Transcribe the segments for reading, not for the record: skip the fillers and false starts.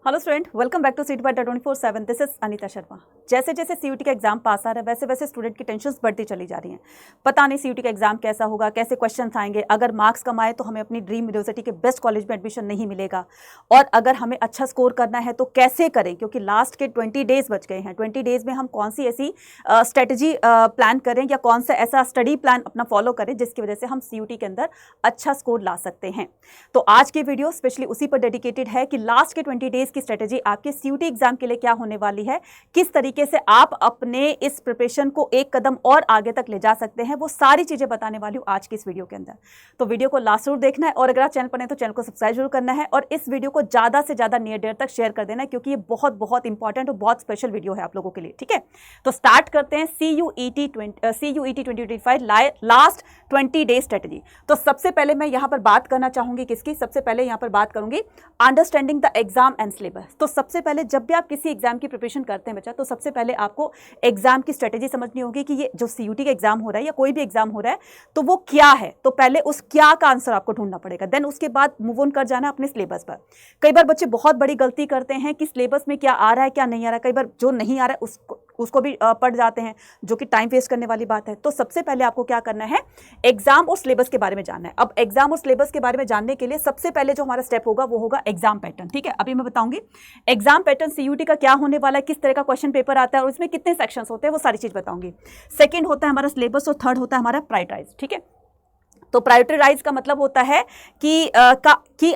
Hello student, welcome back to CT by 24/7। This is Anita Sharma. जैसे जैसे CUT का exam पास आ रहा है वैसे वैसे स्टूडेंट की टेंशन्स बढ़ती चली जा रही हैं। पता नहीं सीयूटी का एग्जाम कैसा होगा, कैसे क्वेश्चंस आएंगे, अगर मार्क्स कम आए तो हमें अपनी ड्रीम यूनिवर्सिटी के बेस्ट कॉलेज में एडमिशन नहीं मिलेगा, और अगर हमें अच्छा स्कोर करना है तो कैसे करें, क्योंकि लास्ट के 20 डेज बच गए हैं। 20 डेज में हम कौन सी ऐसी स्ट्रेटजी प्लान करें या कौन सा ऐसा स्टडी प्लान अपना फॉलो करें जिसकी वजह से हम सीयूटी के अंदर अच्छा स्कोर ला सकते हैं। तो आज की वीडियो स्पेशली उसी पर डेडिकेटेड है कि लास्ट के 20 डेज की स्ट्रेटजी आपके सीयूटी एग्जाम के लिए क्या होने वाली है, किस तरीके से आप अपने इस प्रिपरेशन को एक कदम और आगे तक ले जा सकते हैं, वो सारी चीजें बताने वाली हूं आज की इस वीडियो के अंदर। तो वीडियो को लास्ट जरूर देखना है, और अगर आप चैनल पर नए तो चैनल को सब्सक्राइब जरूर करना है, और इस वीडियो को ज्यादा से ज्यादा नियर डेयर तक शेयर कर देना है, क्योंकि ये बहुत बहुत इंपॉर्टेंट और बहुत स्पेशल वीडियो है आप लोगों के लिए। ठीक है, तो स्टार्ट करते हैं सीयूईटी 2025 लास्ट 20 डे स्ट्रेटजी। तो सबसे पहले मैं यहां पर बात करना चाहूंगी किसकी, सबसे पहले यहां पर बात करूंगी understanding the exam and syllabus. तो सबसे पहले जब भी आप किसी एग्जाम की प्रिपरेशन करते हैं बच्चा, तो सबसे पहले आपको एग्जाम की स्ट्रेटेजी समझनी होगी कि ये जो सीयूटी का एग्जाम हो रहा है या कोई भी एग्जाम हो रहा है तो वो क्या है। तो पहले उस क्या का आंसर आपको ढूंढना पड़ेगा, देन उसके बाद मूव ऑन कर जाना है अपने सिलेबस पर। कई बार बच्चे बहुत बड़ी गलती करते हैं कि सिलेबस में क्या आ रहा है क्या नहीं आ रहा है, कई बार जो नहीं आ रहा है उसको भी पढ़ जाते हैं, जो कि टाइम वेस्ट करने वाली बात है। तो सबसे पहले आपको क्या करना है, एग्जाम और सिलेबस के बारे में जानना है। अब एग्जाम और सिलेबस के बारे में जानने के लिए सबसे पहले जो हमारा स्टेप होगा वो होगा एग्जाम पैटर्न। ठीक है, अभी मैं बताऊंगी एग्जाम पैटर्न सीयूटी का क्या होने वाला है, किस तरह का क्वेश्चन पेपर आता है और इसमें कितने सेक्शंस होते हैं, वो सारी चीज बताऊंगी। सेकंड होता है हमारा सिलेबस, और थर्ड होता है हमारा प्रायोरिटाइज। ठीक है, तो प्रायोरिटाइज का मतलब होता है कि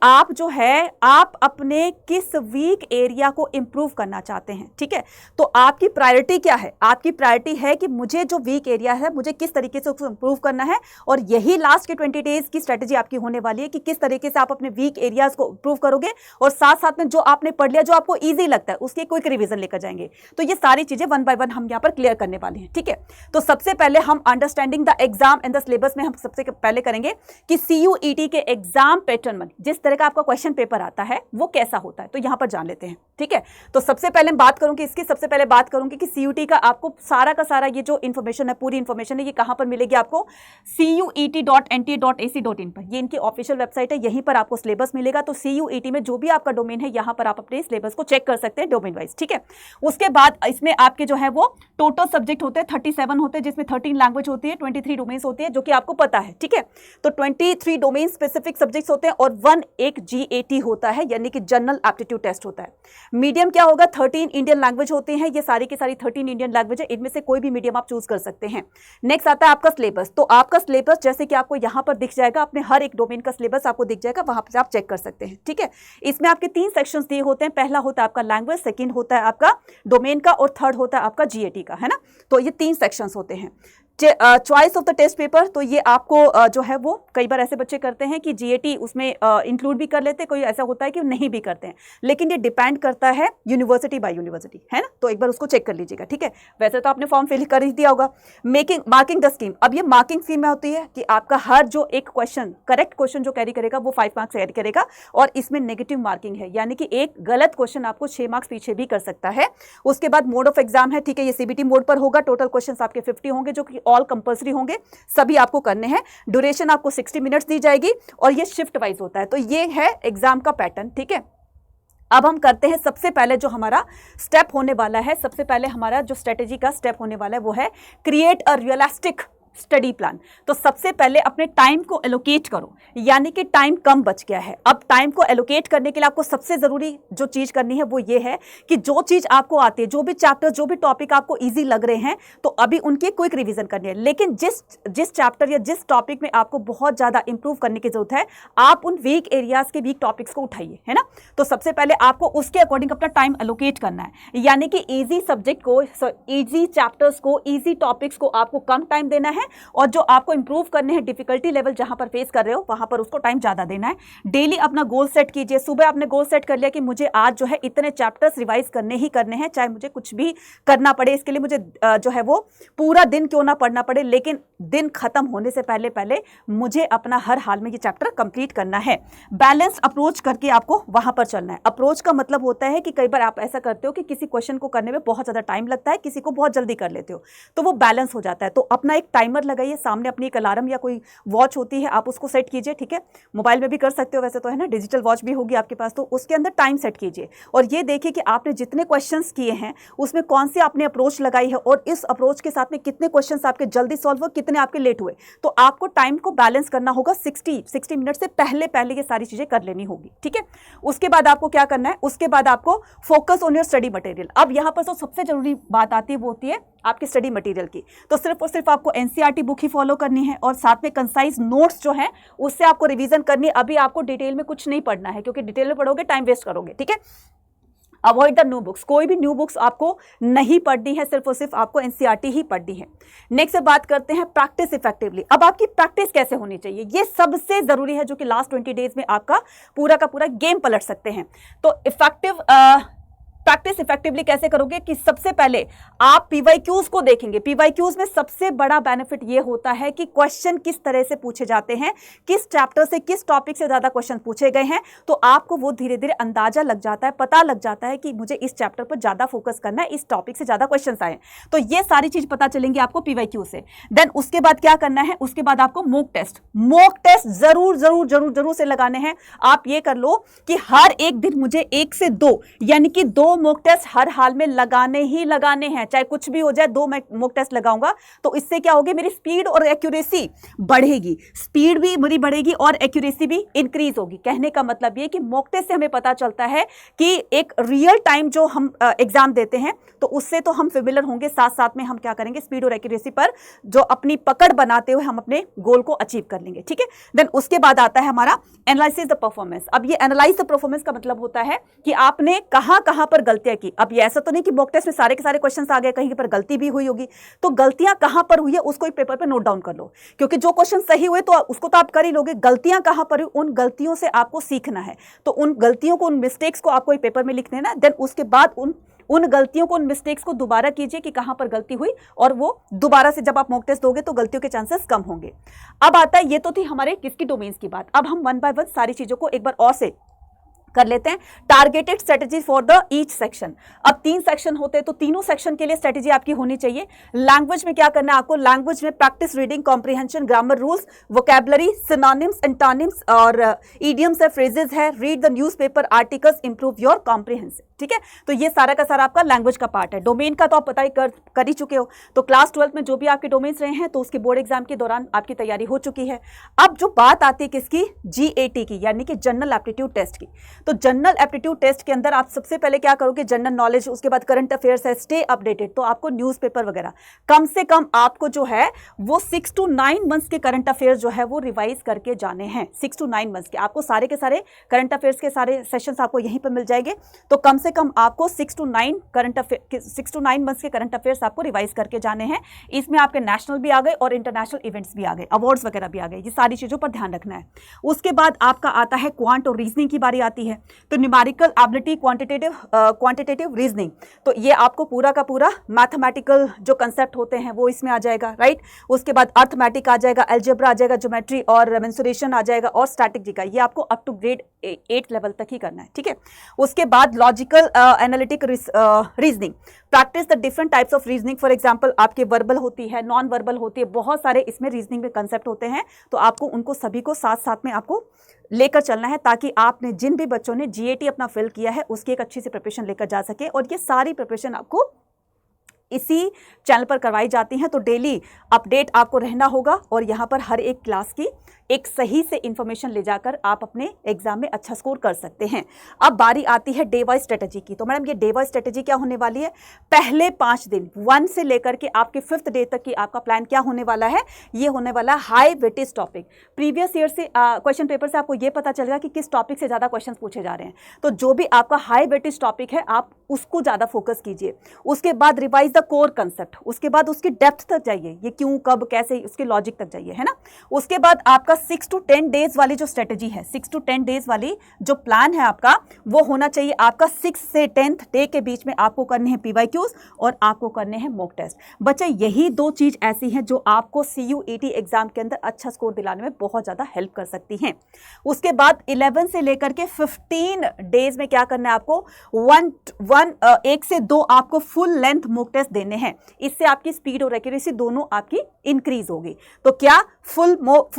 आप जो है आप अपने किस वीक एरिया को इंप्रूव करना चाहते हैं। ठीक है, तो आपकी प्रायोरिटी क्या है, आपकी प्रायोरिटी है कि मुझे जो वीक एरिया है मुझे किस तरीके से उसको इंप्रूव करना है, और यही लास्ट के 20 डेज की स्ट्रेटजी आपकी होने वाली है कि किस तरीके से आप अपने वीक एरियाज को इंप्रूव करोगे, और साथ साथ में जो आपने पढ़ लिया, जो आपको ईजी लगता है, उसकी क्विक रिविजन लेकर जाएंगे। तो ये सारी चीजें वन बाय वन हम यहाँ पर क्लियर करने वाले हैं। ठीक है, तो सबसे पहले हम understanding the exam and the syllabus में हम सबसे पहले करेंगे कि सीयूईटी के एग्जाम पैटर्न में जिस तरह का आपका क्वेश्चन पेपर आता है वो कैसा होता है, तो यहां पर जान लेते हैं। ठीक है, तो सबसे पहले बात करूंगी इसकी, सबसे पहले बात करूंगी कि सीयूटी का आपको सारा का सारा ये जो इन्फॉर्मेशन है, पूरी इन्फॉर्मेशन है, ये कहां पर मिलेगी आपको, cuet.nta.ac.in पर। ये इनकी ऑफिशियल वेबसाइट है, यहीं पर आपको सिलेबस मिलेगा। तो सीयूईटी में जो भी आपका डोमेन है यहां पर आप अपने सिलेबस को चेक कर सकते हैं डोमेन वाइज। ठीक है, उसके बाद इसमें आपके जो है वो टोटल सब्जेक्ट होते हैं 37 होते हैं, जिसमें 13 लैंग्वेज होती है, 23 डोमेन्स होती है, जो कि आपको पता है। ठीक है, तो 23 डोमेन स्पेसिफिक सब्जेक्ट्स होते हैं, और 1 GAT होता है, यानी कि जनरल एप्टीट्यूड टेस्ट होता है। मीडियम क्या होगा, 13 इंडियन लैंग्वेज होते हैं, ये सारी की सारी 13 इंडियन लैंग्वेज है, इनमें से कोई भी मीडियम आप चूज कर सकते हैं। नेक्स्ट आता है आपका सिलेबस। तो आपका सिलेबस जैसे कि आपको यहां पर दिख जाएगा, अपने हर एक डोमेन का सिलेबस आपको दिख जाएगा, वहां पर आप चेक कर सकते हैं। ठीक है, इसमें आपके 3 सेक्शंस दिए होते हैं, पहला होता है आपका लैंग्वेज, सेकंड होता है आपका डोमेन का, और थर्ड होता है आपका GAT का, है ना। तो ये 3 सेक्शंस होते हैं। Choice of the test paper, तो ये आपको जो है वो कई बार ऐसे बच्चे करते हैं कि GAT उसमें इंक्लूड भी कर लेते हैं, कोई ऐसा होता है कि नहीं भी करते हैं, लेकिन ये डिपेंड करता है यूनिवर्सिटी बाय यूनिवर्सिटी, है ना। तो एक बार उसको चेक कर लीजिएगा। ठीक है, वैसे तो आपने फॉर्म फिल कर ही दिया होगा। मार्किंग द स्कीम, अब ये मार्किंग स्कीम में होती है कि आपका हर जो एक क्वेश्चन, करेक्ट क्वेश्चन जो कैरी करेगा वो 5 मार्क्स कैरी करेगा, और इसमें नेगेटिव मार्किंग है, यानी कि एक गलत क्वेश्चन आपको 6 मार्क्स पीछे भी कर सकता है। उसके बाद मोड ऑफ एग्जाम है, ठीक है, ये CBT मोड पर होगा। टोटल क्वेश्चन आपके 50 होंगे, जो कि ऑल कंपल्सरी होंगे, सभी आपको करने हैं। ड्यूरेशन आपको 60 मिनट्स दी जाएगी, और ये शिफ्ट वाइज होता है। तो ये है एग्जाम का पैटर्न। ठीक है, अब हम करते हैं सबसे पहले जो हमारा स्टेप होने वाला है, सबसे पहले हमारा जो स्ट्रेटेजी का स्टेप होने वाला है वो है create a realistic study plan. तो सबसे पहले अपने टाइम को एलोकेट करो, यानी कि टाइम कम बच गया है। अब टाइम को एलोकेट करने के लिए आपको सबसे जरूरी जो चीज करनी है वो ये है कि जो चीज आपको आती है, जो भी चैप्टर, जो भी टॉपिक आपको इजी लग रहे हैं, तो अभी उनकी क्विक रिवीजन करनी है। लेकिन जिस चैप्टर या जिस टॉपिक में आपको बहुत ज्यादा इंप्रूव करने की जरूरत है, आप उन वीक एरियाज के वीक टॉपिक्स को उठाइए, है ना। तो सबसे पहले आपको उसके अकॉर्डिंग अपना टाइम एलोकेट करना है, यानी कि इजी सब्जेक्ट को, इजी चैप्टर्स को, इजी टॉपिक्स को आपको कम टाइम देना है, और जो आपको इंप्रूव करने हैं, डिफिकल्टी लेवल जहां पर फेस कर रहे हो वहां पर उसको टाइम ज्यादा देना है। डेली अपना गोल सेट कीजिए। सुबह आपने गोल सेट कर लिया कि मुझे आज जो है इतने चैप्टर्स रिवाइज करने ही करने हैं, चाहे मुझे कुछ भी करना पड़े, इसके लिए मुझे जो है वो पूरा दिन क्यों ना पढ़ना पड़े, लेकिन दिन खत्म होने से पहले पहले मुझे अपना हर हाल में ये चैप्टर कंप्लीट करना है। बैलेंस अप्रोच करके आपको वहां पर चलना है। अप्रोच का मतलब होता है कि कई बार आप ऐसा करते हो कि किसी क्वेश्चन को करने में बहुत ज्यादा टाइम लगता है, किसी को बहुत जल्दी कर लेते हो, तो वो बैलेंस हो जाता है। तो अपना एक टाइम टाइमर लगाइए, सामने अपनी एक अलार्म या कोई वॉच होती है आप उसको सेट कीजिए, ठीक है, मोबाइल में भी कर सकते हो वैसे तो, है ना, डिजिटल वॉच भी होगी आपके पास, तो उसके अंदर टाइम सेट कीजिए और ये देखिए कि आपने जितने क्वेश्चंस किए हैं उसमें कौन सी आपने अप्रोच लगाई है और इस अप्रोच के साथ में कितने क्वेश्चंस आपके जल्दी सॉल्व हुए, कितने आपके लेट हुए। तो आपको टाइम को बैलेंस करना होगा, 60 मिनट से पहले ये सारी चीजें कर लेनी होगी, ठीक है। उसके बाद आपको क्या करना है, उसके बाद आपको focus on your study material. अब यहां पर तो सबसे जरूरी बात आती है वो होती है आपके स्टडी मटेरियल की। तो सिर्फ और सिर्फ आपको एनसीईआरटी बुक ही फॉलो करनी है और साथ में कंसाइज नोट्स जो है उससे आपको रिवीजन करनी है। अभी आपको डिटेल में कुछ नहीं पढ़ना है क्योंकि डिटेल में पढ़ोगे टाइम वेस्ट करोगे, ठीक है। अवॉइड द न्यू बुक्स, कोई भी न्यू बुक्स आपको नहीं पढ़नी है, सिर्फ और सिर्फ आपको एनसीईआरटी ही पढ़नी है। नेक्स्ट बात करते हैं प्रैक्टिस इफेक्टिवली। अब आपकी प्रैक्टिस कैसे होनी चाहिए, ये सबसे जरूरी है जो कि लास्ट 20 डेज में आपका पूरा का पूरा गेम पलट सकते हैं। तो प्रैक्टिस इफेक्टिवली कैसे करोगे कि सबसे पहले आप पीवाईक्यूज को देखेंगे। पीवाईक्यूज में सबसे बड़ा बेनिफिट ये होता है कि क्वेश्चन किस तरह से पूछे जाते हैं, किस चैप्टर से किस टॉपिक से ज्यादा क्वेश्चन पूछे गए हैं, तो आपको वो धीरे धीरे अंदाजा लग जाता है, पता लग जाता है कि मुझे इस चैप्टर पर ज्यादा फोकस करना है, इस टॉपिक से ज्यादा क्वेश्चन आए। तो ये सारी चीज पता चलेंगी आपको पीवाईक्यू से। देन उसके बाद क्या करना है, उसके बाद आपको मॉक टेस्ट जरूर से लगाने हैं। आप ये कर लो कि हर एक दिन मुझे 1 से 2 यानी कि 2 मॉक टेस्ट हर हाल में लगाने ही लगाने हैं, चाहे कुछ भी हो जाए 2 मॉक टेस्ट लगाऊंगा। तो इससे क्या होगी, मेरी स्पीड और एक्यूरेसी बढ़ेगी, स्पीड भी मेरी बढ़ेगी और एक्यूरेसी भी इंक्रीज होगी। कहने का मतलब ये कि मॉक टेस्ट से हमें पता चलता है कि एक रियल टाइम जो हम एग्जाम देते हैं तो उससे तो हम फेमिलियर होंगे, साथ साथ में हम क्या करेंगे, स्पीड और एक्यूरेसी पर जो अपनी पकड़ बनाते हुए हम अपने गोल को अचीव कर लेंगे, ठीक है। देन उसके बाद आता है हमारा एनालाइसिस द परफॉर्मेंस। अब ये एनालाइज द परफॉर्मेंस का मतलब होता है कि आपने कहां पर गलतियां की। अब ये ऐसा तो नहीं कि मॉक टेस्ट में सारे के सारे क्वेश्चंस आ गए, कहीं पर गलती भी हुई होगी, तो गलतियां कहां पर हुई है उसको एक पेपर पे नोट डाउन कर लो, क्योंकि जो क्वेश्चन सही हुए तो उसको तो आप कर ही लोगे, गलतियां कहां पर हुई उन गलतियों से आपको सीखना है। तो उन गलतियों को, उन मिस्टेक्स को आपको एक पेपर में लिखने ना। देन उसके बाद उन गलतियों को, उन मिस्टेक्स को दोबारा कीजिए कि कहां पर गलती हुई, और वो दोबारा से जब आप मॉक टेस्ट दोगे तो गलतियों के चांसेस कम होंगे। अब आता है, ये तो थी हमारे किसकी डोमेन्स की बात। अब हम 1 बाय 1 सारी चीजों को एक बार और से कर लेते हैं। Targeted strategy for the each section. अब 3 सेक्शन होते हैं तो तीनों सेक्शन के लिए स्ट्रेटेजी आपकी होनी चाहिए। लैंग्वेज में क्या करना है आपको, लैंग्वेज में practice reading comprehension, grammar rules, vocabulary, synonyms, antonyms और इडियम्स है, फ्रेजेस है, read the newspaper articles, improve your comprehension, ठीक है। तो ये सारा का सारा आपका लैंग्वेज का पार्ट है। डोमेन का तो आप पता ही कर ही चुके हो, तो क्लास 12 में जो भी आपके डोमेन्स रहे हैं तो उसके बोर्ड एग्जाम के दौरान आपकी तैयारी हो चुकी है। अब जो बात आती है किसकी, GAT की, यानी कि जनरल एप्टीट्यूड टेस्ट की। तो जनरल एप्टीट्यूड टेस्ट के अंदर आप सबसे पहले क्या करोगे, जनरल नॉलेज, उसके बाद करंट अफेयर्स है, स्टे अपडेटेड। तो आपको न्यूज़पेपर वगैरह कम से कम आपको जो है वो 6 to 9 मंथ्स के करंट अफेयर्स जो है वो रिवाइज करके जाने हैं। 6 to 9 मंथ्स के आपको सारे के सारे करंट अफेयर्स के सारे सेशंस आपको यहीं पर मिल जाएंगे। तो कम से कम आपको 6 to 9 मंथ्स के करंट अफेयर्स आपको रिवाइज करके जाने हैं। इसमें आपके नेशनल भी आ गए और इंटरनेशनल इवेंट्स भी आ गए, अवार्ड्स वगैरह भी आ गए, ये सारी चीजों पर ध्यान रखना है। उसके बाद आपका आता है क्वांट और रीजनिंग की बारी आती है। तो न्यूमेरिकल एबिलिटी, क्वांटिटेटिव रीजनिंग, तो ये आपको पूरा का पूरा मैथमेटिकल जो कंसेप्ट होते हैं वो इसमें आ जाएगा, राइट। उसके बाद अर्थमेटिक आ जाएगा, अलजेब्रा आ जाएगा, ज्योमेट्री और मेंसुरेशन आ जाएगा, और स्टैटिक का, ये आपको अप टू ग्रेड 8 लेवल तक ही करना है, ठीक है। उसके बाद logical analytic reasoning, practice the different types of reasoning. For example आपके वर्बल होती है, नॉन वर्बल होती है, बहुत सारे इसमें रीजनिंग में कंसेप्ट होते हैं, तो आपको उनको सभी को साथ साथ में आपको लेकर चलना है, ताकि आपने जिन भी बच्चों ने GAT अपना फिल किया है उसकी एक अच्छी सी प्रिपरेशन लेकर जा सके। और ये सारी प्रिपरेशन आपको इसी चैनल पर करवाई जाती हैं, तो डेली अपडेट आपको रहना होगा और यहाँ पर हर एक क्लास की एक सही से इंफॉर्मेशन ले जाकर आप अपने एग्जाम में अच्छा स्कोर कर सकते हैं। अब बारी आती है डे वाइज स्ट्रेटेजी की। तो मैडम ये डे वाइज स्ट्रेटेजी क्या होने वाली है, पहले 5 दिन 1 से लेकर के आपके 5th डे तक की आपका प्लान क्या होने वाला है, ये होने वाला है high weightage topic. Previous year से क्वेश्चन पेपर से आपको ये पता चलेगा कि किस टॉपिक से ज़्यादा क्वेश्चन पूछे जा रहे हैं, तो जो भी आपका हाई वेटेज टॉपिक है आप उसको ज़्यादा फोकस कीजिए। उसके बाद रिवाइज द कोर कंसेप्ट, उसके बाद उसकी डेप्थ तक जाइए, ये क्यों, कब, कैसे, उसके लॉजिक तक जाइए, है ना। उसके बाद आपका 6 to 10 डेज वाली जो स्ट्रेटेजी है, 6 to 10 डेज वाली जो प्लान है आपका, वो होना चाहिए आपका 6 से 10th डे के बीच में आपको करने हैं PYQs और आपको करने हैं मॉक टेस्ट। बच्चा यही दो चीज़ ऐसी हैं जो आपको CUET एग्जाम के अंदर अच्छा स्कोर दिलाने में बहुत ज़्यादा हेल्प कर सकती हैं। उसके बाद 11 से लेकर के 15 डेज में क्या करना है आपको, 1 से 2 आपको फुल लेंथ मॉक टेस्ट देने हैं। इससे आपकी स्पीड और एक्यूरेसी दोनों आपकी इंक्रीज होगी। तो क्या फुल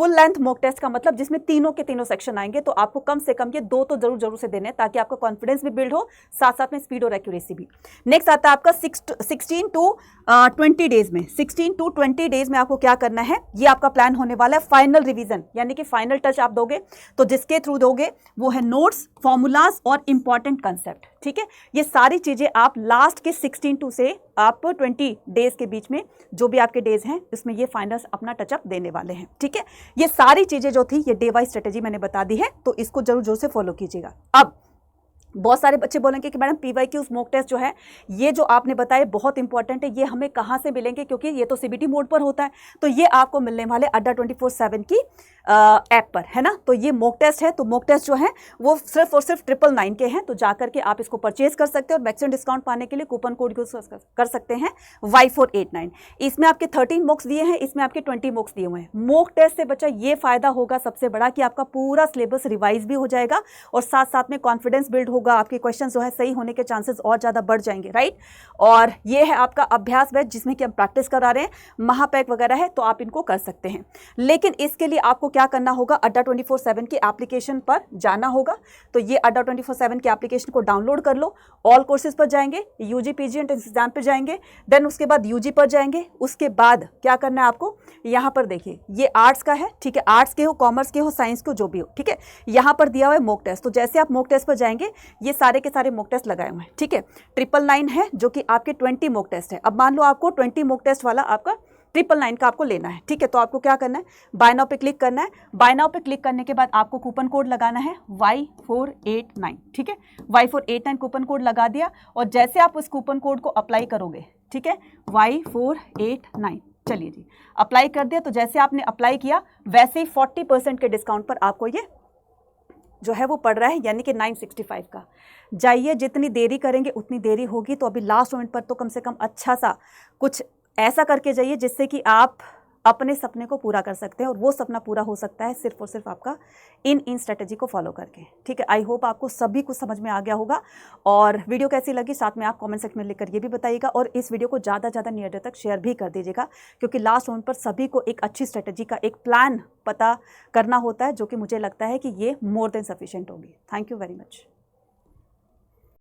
लेंथ मॉक टेस्ट का मतलब जिसमें तीनों के तीनों सेक्शन आएंगे, तो आपको कम से कम ये 2 तो जरूर से देने हैं ताकि आपका कॉन्फिडेंस भी बिल्ड हो, साथ साथ में स्पीड और एक्यूरेसी भी। नेक्स्ट आता है आपका 16 to 20 डेज में। 16 to 20 डेज में आपको क्या करना है, ये आपका प्लान होने वाला है फाइनल रिवीजन, यानी कि फाइनल टच आप दोगे। तो जिसके थ्रू दोगे वो है नोट्स, फॉर्मूलाज और इंपॉर्टेंट कंसेप्ट। ठीक है, ये सारी चीजें आप लास्ट के 16 to से आप 20 डेज के बीच में जो भी आपके डेज हैं इसमें ये फाइनल अपना टचअप देने वाले हैं। ठीक है, ये सारी चीजें जो थी ये डे वाइज स्ट्रेटेजी मैंने बता दी है, तो इसको जरूर से फॉलो कीजिएगा। अब बहुत सारे बच्चे बोलेंगे कि मैडम PYQs मॉक टेस्ट जो है ये जो आपने बताया बहुत इंपॉर्टेंट है, ये हमें कहाँ से मिलेंगे, क्योंकि ये तो CBT मोड पर होता है। तो ये आपको मिलने वाले अड्डा 24/7 की ऐप पर, है ना। तो ये मॉक टेस्ट है, तो मॉक टेस्ट जो है वो सिर्फ और सिर्फ 999 के हैं। तो जाकर के आप इसको परचेज कर सकते हैं और मैक्सिमम डिस्काउंट पाने के लिए कूपन कोड यूज कर सकते हैं Y489। इसमें आपके 13 मॉक्स दिए हैं, इसमें आपके 20 मॉक्स दिए हुए हैं। मॉक टेस्ट से बच्चा ये फायदा होगा सबसे बड़ा कि आपका पूरा सिलेबस रिवाइज भी हो जाएगा और साथ साथ में कॉन्फिडेंस बिल्ड होगा, आपके क्वेश्चन जो है सही होने के चांसेस और ज़्यादा बढ़ जाएंगे, राइट। और ये है आपका अभ्यास बैच जिसमें कि हम प्रैक्टिस करा रहे हैं, महापैक वगैरह है तो आप इनको कर सकते हैं। लेकिन इसके लिए आपको क्या करना होगा, अड्डा 24/7 की एप्लीकेशन पर जाना होगा। तो ये अड्डा 24/7 की एप्लीकेशन को डाउनलोड कर लो। ऑल कोर्सेज पर जाएंगे, UG PG एंट्रेंस एग्जाम पर जाएंगे, देन उसके बाद UG पर जाएंगे। उसके बाद क्या करना है आपको, यहाँ पर देखिए ये आर्ट्स का है, ठीक है, आर्ट्स के हो, कॉमर्स के हो, साइंस के हो, जो भी हो, ठीक है। यहाँ पर दिया हुआ है मॉक टेस्ट। तो जैसे आप मॉक टेस्ट पर जाएंगे ये सारे के सारे मॉक टेस्ट लगाए हुए हैं, ठीक है। 999 है जो कि आपके 20 मॉक टेस्ट है। अब मान लो आपको 20 मॉक टेस्ट वाला आपका 999 का आपको लेना है, ठीक है। तो आपको क्या करना है, बाय नाउ पे क्लिक करना है। बाय नाउ पे क्लिक करने के बाद आपको कूपन कोड लगाना है Y489, ठीक है। Y489 कूपन कोड लगा दिया और जैसे आप उस कूपन कोड को अप्लाई करोगे, ठीक है, Y489, चलिए जी अप्लाई कर दिया। तो जैसे आपने अप्लाई किया वैसे ही 40% के डिस्काउंट पर आपको ये जो है वो पड़ रहा है, यानी कि 965 का। जाइए, जितनी देरी करेंगे उतनी देरी होगी। तो अभी लास्ट मोमेंट पर तो कम से कम अच्छा सा कुछ ऐसा करके जाइए जिससे कि आप अपने सपने को पूरा कर सकते हैं, और वो सपना पूरा हो सकता है सिर्फ और सिर्फ आपका इन स्ट्रेटेजी को फॉलो करके, ठीक है। आई होप आपको सभी कुछ समझ में आ गया होगा। और वीडियो कैसी लगी साथ में आप कमेंट सेक्शन में लिखकर ये भी बताइएगा, और इस वीडियो को ज़्यादा ज़्यादा नियर तक शेयर भी कर दीजिएगा, क्योंकि लास्ट मोमेंट पर सभी को एक अच्छी स्ट्रेटेजी का एक प्लान पता करना होता है, जो कि मुझे लगता है कि ये मोर देन सफिशिएंट होगी। Thank you very much.